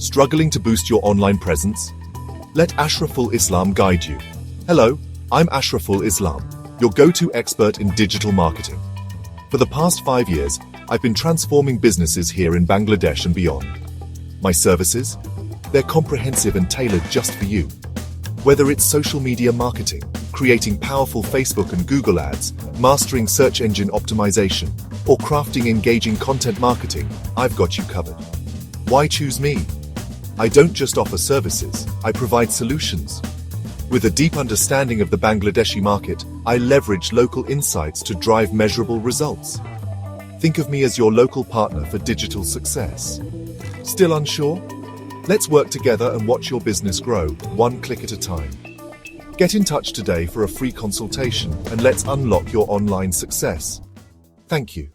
Struggling to boost your online presence? Let Ashraful Islam guide you. Hello, I'm Ashraful Islam, your go-to expert in digital marketing. For the past 5 years, I've been transforming businesses here in Bangladesh and beyond. My services? They're comprehensive and tailored just for you. Whether it's social media marketing, creating powerful Facebook and Google ads, mastering search engine optimization, or crafting engaging content marketing, I've got you covered. Why choose me? I don't just offer services, I provide solutions. With a deep understanding of the Bangladeshi market, I leverage local insights to drive measurable results. Think of me as your local partner for digital success. Still unsure? Let's work together and watch your business grow, one click at a time. Get in touch today for a free consultation and let's unlock your online success. Thank you.